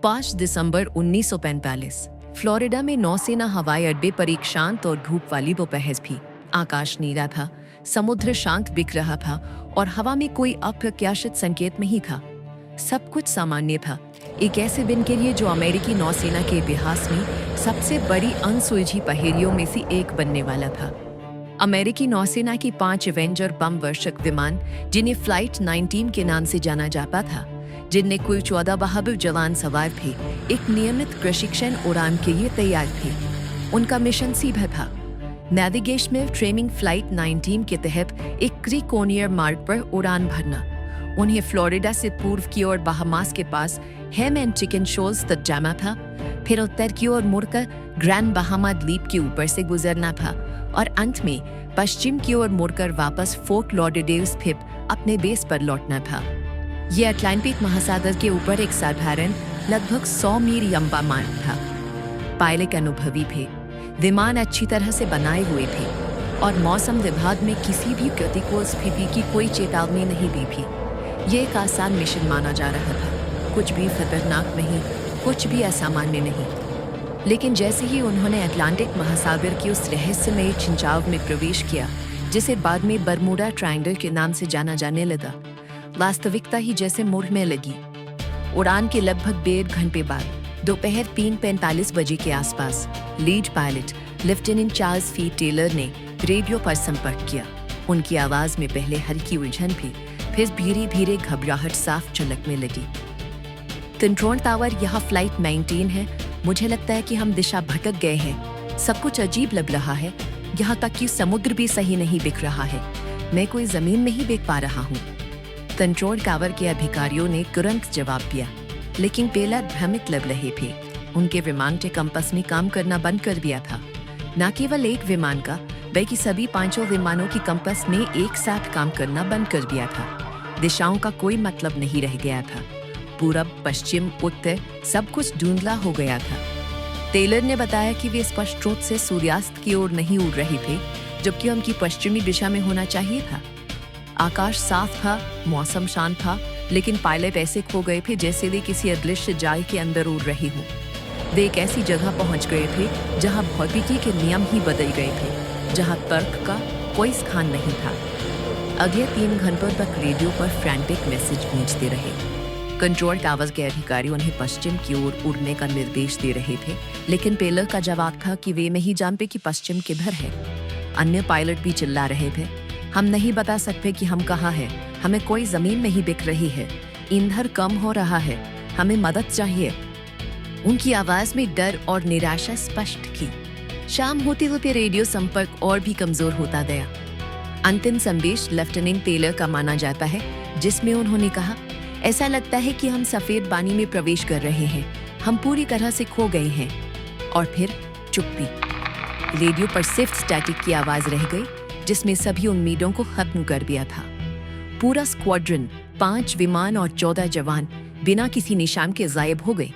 5 दिसंबर 1945 Florida में नौसेना हवाई अड्डे पर एक शांत और धूप वाली दोपहर भी। आकाश नीला था, समुद्र शांत दिख रहा था और हवा में कोई अप्रत्याशित संकेत नहीं था। सब कुछ सामान्य था, एक ऐसे दिन के लिए जो अमेरिकी नौसेना के इतिहास में सबसे बड़ी अनसुलझी पहेलियों में से एक बनने वाला था। अमेरिकी नौसेना की 5 एवेंजर बम वर्षक विमान, जिन्हें फ्लाइट 19 के नाम से जाना जाता था, जिनमें कुल 14 बहादुर जवान सवार थे, एक नियमित प्रशिक्षण उड़ान के लिए तैयार थे। उनका मिशन सीधा था, नेविगेशनल ट्रेनिंग फ्लाइट 19 के तहत एक त्रिकोणीय मार्ग पर उड़ान भरना। उन्हें फ्लोरिडा से पूर्व की ओर बहामास के पास हैम एंड चिकन शोल्स तक जाना था, फिर उत्तर की ओर मुड़कर ग्रैंड बहामा द्वीप के ऊपर से गुजरना था और अंत में पश्चिम की ओर मुड़कर वापस फोर्ट लॉडरडेल स्थित अपने बेस पर लौटना था। यह अटलांटिक महासागर के ऊपर एक साधारण लगभग 100 मील लंबा मार्ग था। पायलट अनुभवी थे, विमान अच्छी तरह से बनाए हुए थे और मौसम विभाग में किसी भी प्रतिकूल स्थिति की कोई चेतावनी नहीं दी थी। ये एक आसान मिशन माना जा रहा था, कुछ भी खतरनाक नहीं, कुछ भी असामान्य नहीं। लेकिन जैसे ही उन्होंने अटलांटिक महासागर की उस रहस्यमय छिंचाव में प्रवेश किया, जिसे बाद में बरमूडा ट्रायंगल के नाम से जाना जाने लगा, वास्तविकता ही जैसे मुड़ने लगी। उड़ान के लगभग 1.5 घंटे बाद दोपहर 3:45 बजे के आसपास लीड पायलट लेफ्टिनेंट चार्ल्स फी टेलर ने रेडियो पर संपर्क किया। उनकी आवाज में पहले हल्की उलझन थी, फिर धीरे धीरे घबराहट साफ झलकने लगी। कंट्रोल टावर, यहाँ फ्लाइट 19 है। मुझे लगता है कि हम दिशा भटक गए हैं। सब कुछ अजीब लग रहा है, यहाँ तक कि समुद्र भी सही नहीं दिख रहा है। मैं कोई जमीन नहीं देख पा रहा हूँ। कंट्रोल टावर के अधिकारियों ने तुरंत जवाब दिया, लेकिन पेलर भ्रमित लग रहे थे। उनके विमान के कंपास ने काम करना बंद कर दिया था। न केवल एक विमान का, बल्कि सभी 5 विमानों की कंपास ने एक साथ काम करना बंद कर दिया था। दिशाओं का कोई मतलब नहीं रह गया था। पूरब, पश्चिम, उत्तर सब कुछ धुंधला हो गया था। टेलर ने बताया कि वे स्पष्ट रूप से सूर्यास्त की ओर नहीं उड़ रहे थे, जबकि उनकी पश्चिमी दिशा में होना चाहिए था। आकाश साफ था, मौसम शांत था, लेकिन पायलट ऐसे खो गए थे जैसे वे किसी अदृश्य जाल के अंदर उड़ रहे हों। वे एक ऐसी जगह पहुंच गए थे जहां भौतिकी के नियम ही बदल गए थे, जहां तर्क का कोई स्थान नहीं था। अगले 3 घंटों तक रेडियो पर फ्रैंटिक मैसेज भेजते रहे। कंट्रोल टावर के अधिकारी उन्हें पश्चिम की ओर उड़ने का निर्देश दे रहे थे, लेकिन पेलर का जवाब था कि वे नहीं जानते कि पश्चिम किधर है। अन्य पायलट भी चिल्ला रहे थे, हम नहीं बता सकते कि हम कहाँ हैं, हमें कोई जमीन नहीं दिख रही है, ईंधन कम हो रहा है, हमें मदद चाहिए। उनकी आवाज में डर और निराशा स्पष्ट थी। शाम होते होते रेडियो संपर्क और भी कमजोर होता गया। अंतिम संदेश लेफ्टिनेंट टेलर का माना जाता है, जिसमें उन्होंने कहा, ऐसा लगता है कि हम सफेद पानी में प्रवेश कर रहे हैं, हम पूरी तरह से खो गए हैं। और फिर चुप्पी। रेडियो पर सिर्फ स्टैटिक की आवाज रह गई, जिसमें सभी उम्मीदों को खत्म कर दिया था। पूरा स्क्वाड्रन, 5 विमान और 14 जवान बिना किसी निशान के गायब हो गए।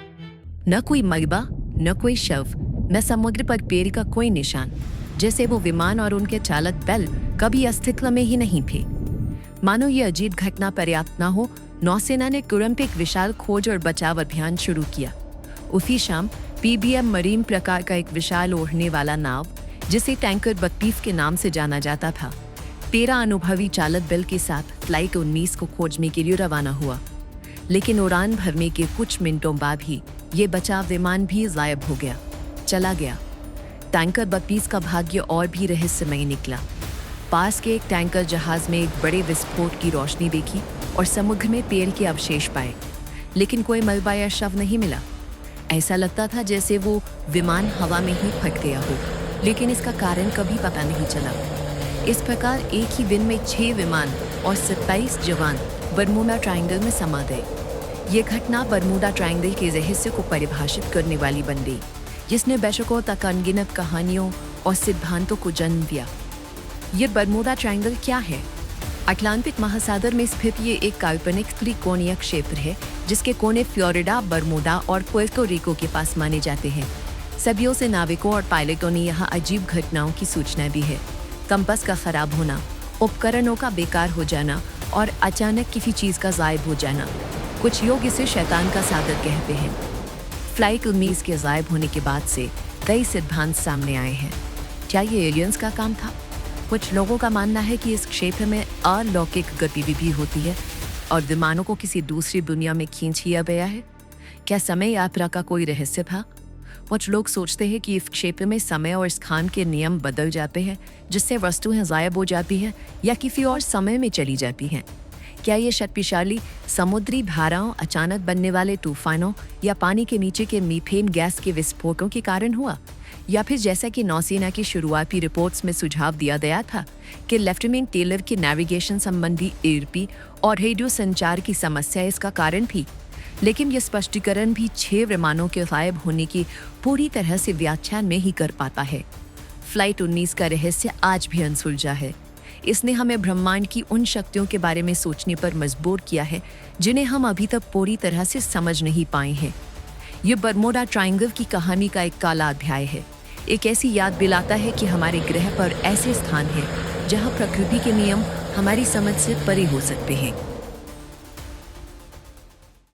न कोई मलबा, न कोई शव, न समुद्र पर पेड़ का कोई निशान, जैसे वो विमान और उनके चालक दल कभी अस्तित्व में ही नहीं थे। मानो ये अजीब घटना पर्याप्त न हो, नौसेना ने तुरंत एक विशाल खोज और बचाव अभियान शुरू किया। उसी शाम PBM मरीन प्रकार का एक विशाल ओढ़ने वाला नाव, जिसे टैंकर 32 के नाम से जाना जाता था, 13 अनुभवी चालक दल के साथ फ्लाइट 19 को खोजने के लिए रवाना हुआ। लेकिन उड़ान भरने के कुछ मिनटों बाद ही ये बचाव विमान भी गायब हो गया, चला गया। टैंकर 32 का भाग्य और भी रहस्यमय निकला। पास के एक टैंकर जहाज में एक बड़े विस्फोट की रोशनी देखी और समुद्र में पेड़ के अवशेष पाए, लेकिन कोई मलबा या शव नहीं मिला। ऐसा लगता था जैसे वो विमान हवा में ही फट गया हो, लेकिन इसका कारण कभी पता नहीं चला। इस प्रकार एक ही दिन में 6 विमान और 27 जवान बरमूडा ट्रायंगल में समा गए। ये घटना बरमूडा ट्रायंगल के रहस्य को परिभाषित करने वाली बन गई, जिसने दशकों तक अनगिनत कहानियों और सिद्धांतों को जन्म दिया। ये बरमूडा ट्रायंगल क्या है? अटलांटिक महासागर में स्थित ये एक काल्पनिक त्रिकोणीय क्षेत्र है, जिसके कोने फ्लोरिडा, बरमूडा और पुएर्तो रिको के पास माने जाते हैं। सदियों से नाविकों और पायलटों ने यहाँ अजीब घटनाओं की सूचना दी है। कंपास का खराब होना, उपकरणों का बेकार हो जाना और अचानक किसी चीज का गायब हो जाना। कुछ लोग इसे शैतान का सागर कहते हैं। फ्लाइट 19 के गायब होने के बाद से कई सिद्धांत सामने आए हैं। क्या ये एलियंस का काम था? कुछ लोगों का मानना है कि इस क्षेत्र में अलौकिक गतिविधि होती है और विमानों को किसी दूसरी दुनिया में खींच लिया गया है। क्या समय यात्रा का कोई रहस्य था? कुछ लोग सोचते हैं कि इस क्षेत्र में समय और स्थान के नियम बदल जाते हैं, जिससे वस्तुएं गायब हो जाती हैं या किसी और समय में चली जाती हैं। क्या ये शक्तिशाली समुद्री धाराओं, अचानक बनने वाले तूफानों या पानी के नीचे के मीथेन गैस के विस्फोटों के कारण हुआ? या फिर जैसा कि नौसेना की शुरुआती रिपोर्ट्स में सुझाव दिया गया था कि लेफ्टिनेंट टेलर की नेविगेशन संबंधी एयरपी और रेडियो संचार की समस्या इसका कारण थी? लेकिन यह स्पष्टीकरण भी 6 विमानों के गायब होने की पूरी तरह से व्याख्या नहीं कर पाता है। फ्लाइट 19 का रहस्य आज भी अनसुलझा है। इसने हमें ब्रह्मांड की उन शक्तियों के बारे में सोचने पर मजबूर किया है जिन्हें हम अभी तक पूरी तरह से समझ नहीं पाए हैं। ये बरमोडा ट्रायंगल की कहानी का एक काला अध्याय है। एक ऐसी याद दिलाता है कि हमारे ग्रह पर ऐसे स्थान हैं जहां प्रकृति के नियम हमारी समझ से परे हो सकते हैं।